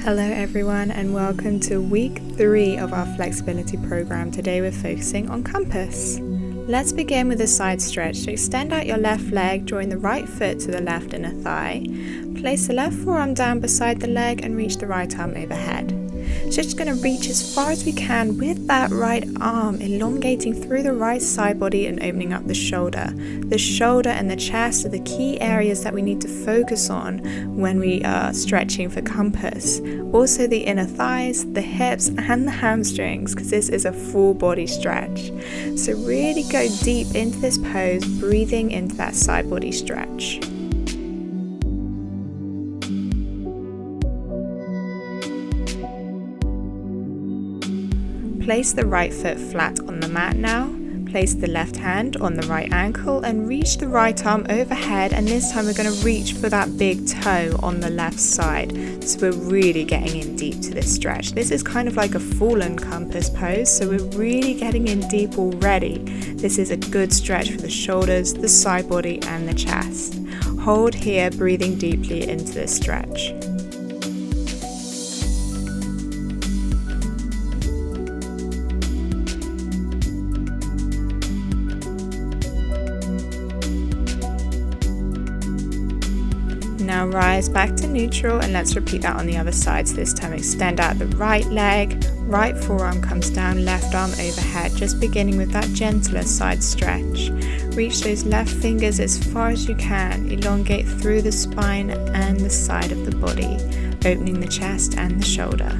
Hello everyone and welcome to week 3 of our flexibility program. Today we're focusing on compass. Let's begin with a side stretch. So extend out your left leg, drawing the right foot to the left inner thigh. Place the left forearm down beside the leg and reach the right arm overhead. So just going to reach as far as we can with that right arm, elongating through the right side body and opening up the shoulder. The shoulder and the chest are the key areas that we need to focus on when we are stretching for compass. Also the inner thighs, the hips and the hamstrings, because this is a full body stretch. So really go deep into this pose, breathing into that side body stretch. Place the right foot flat on the mat now. Place the left hand on the right ankle and reach the right arm overhead, and this time we're going to reach for that big toe on the left side. So we're really getting in deep to this stretch. This is kind of like a fallen compass pose, so we're really getting in deep already. This is a good stretch for the shoulders, the side body and the chest. Hold here, breathing deeply into this stretch. Now rise back to neutral and let's repeat that on the other side. So this time extend out the right leg, right forearm comes down, left arm overhead, just beginning with that gentler side stretch. Reach those left fingers as far as you can, elongate through the spine and the side of the body, opening the chest and the shoulder.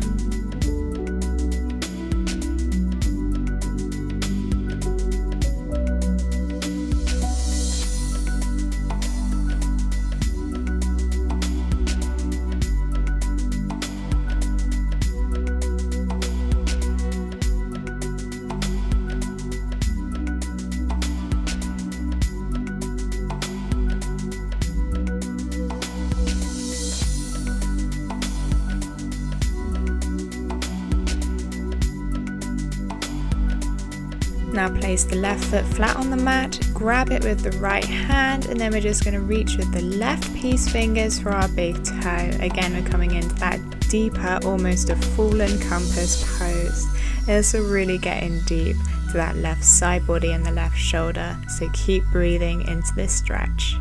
Now place the left foot flat on the mat, grab it with the right hand, and then we're just going to reach with the left peace fingers for our big toe. Again, we're coming into that deeper, almost a fallen compass pose. This will really get in deep to that left side body and the left shoulder, so keep breathing into this stretch.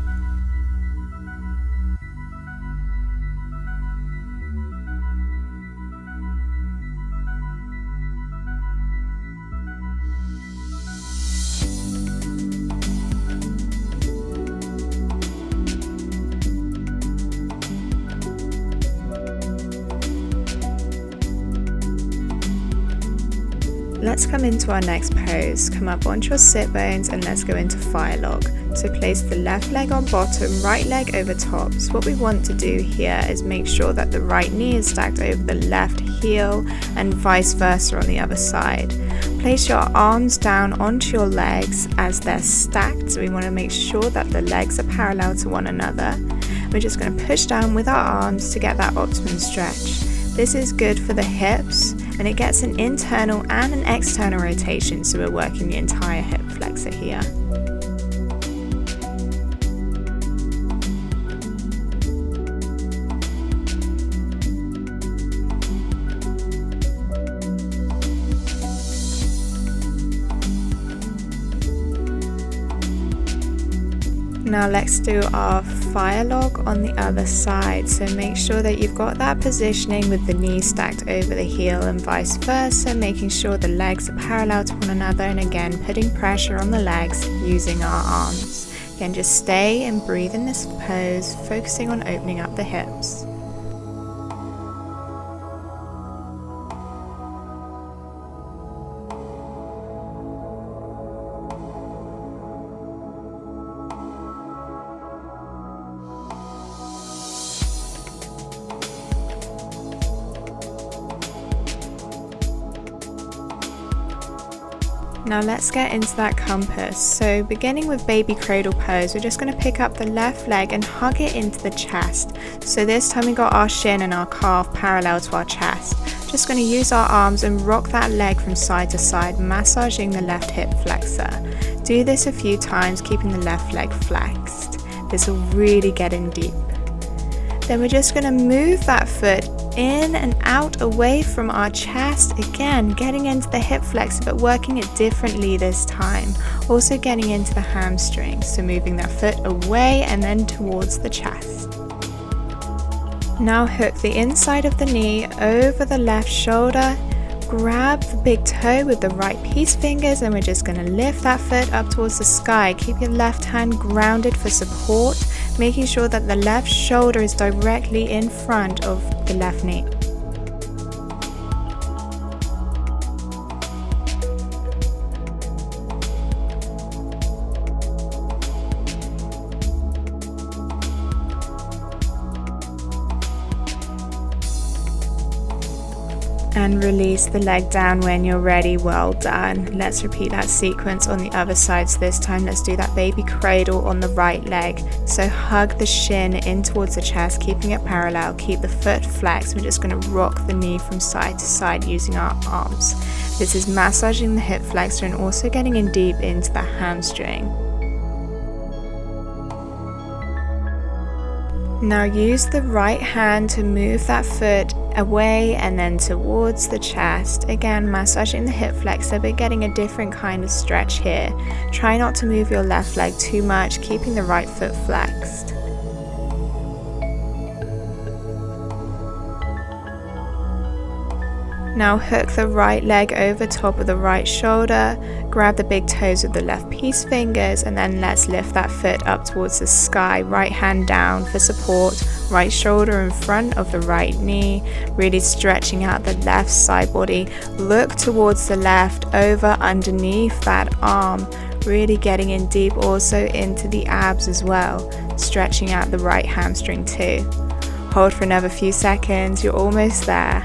Let's come into our next pose. Come up onto your sit bones and let's go into fire log. So place the left leg on bottom, right leg over top. So what we want to do here is make sure that the right knee is stacked over the left heel and vice versa on the other side. Place your arms down onto your legs as they're stacked. So we want to make sure that the legs are parallel to one another. We're just going to push down with our arms to get that optimum stretch. This is good for the hips and it gets an internal and an external rotation, so we're working the entire hip flexor here. Now let's do our fire log on the other side. So make sure that you've got that positioning with the knee stacked over the heel and vice versa, making sure the legs are parallel to one another, and again putting pressure on the legs using our arms. Again, just stay and breathe in this pose, focusing on opening up the hips. Now let's get into that compass. So beginning with baby cradle pose, we're just going to pick up the left leg and hug it into the chest. So this time we got our shin and our calf parallel to our chest. Just going to use our arms and rock that leg from side to side, massaging the left hip flexor. Do this a few times, keeping the left leg flexed. This will really get in deep. Then we're just going to move that foot in and out away from our chest, again getting into the hip flexor but working it differently this time, also getting into the hamstrings, so moving that foot away and then towards the chest. Now hook the inside of the knee over the left shoulder, grab the big toe with the right peace fingers, and we're just going to lift that foot up towards the sky. Keep your left hand grounded for support, making sure that the left shoulder is directly in front of the left knee. And release the leg down when you're ready. Well done. Let's repeat that sequence on the other side. So this time let's do that baby cradle on the right leg. So hug the shin in towards the chest, keeping it parallel. Keep the foot flexed. We're just going to rock the knee from side to side using our arms. This is massaging the hip flexor and also getting in deep into the hamstring. Now use the right hand to move that foot away and then towards the chest. Again, massaging the hip flexor but getting a different kind of stretch here. Try not to move your left leg too much, keeping the right foot flexed. Now hook the right leg over top of the right shoulder, grab the big toes with the left peace fingers, and then let's lift that foot up towards the sky. Right hand down for support, right shoulder in front of the right knee, really stretching out the left side body. Look towards the left, over underneath that arm, really getting in deep also into the abs as well, stretching out the right hamstring too. Hold for another few seconds, you're almost there.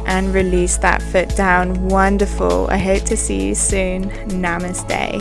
And release that foot down. Wonderful. I hope to see you soon. Namaste.